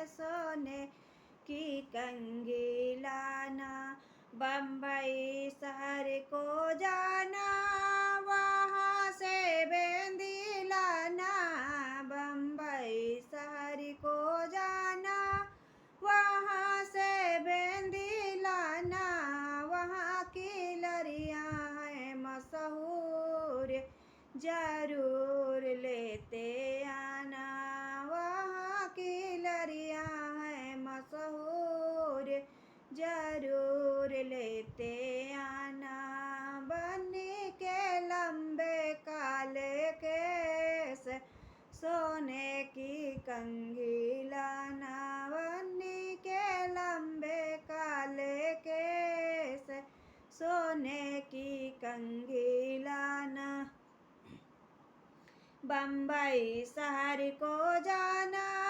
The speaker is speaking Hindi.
सोने की कंघी लाना। बम्बई शहर को जाना, वहाँ से बेंदी लाना। बम्बई शहर को जाना, वहाँ से बेंदी लाना। वहाँ की लड़ियाँ हैं मशहूर, जरूर लेते आना। वहाँ की लड़ियाँ हैं मशहूर, जरूर लेते आना। बन्नी के लंबे काले केस, सोने की कंघी लाना। बन्नी के लंबे काले केस, सोने की कंघी लाना। बम्बई शहर को जाना,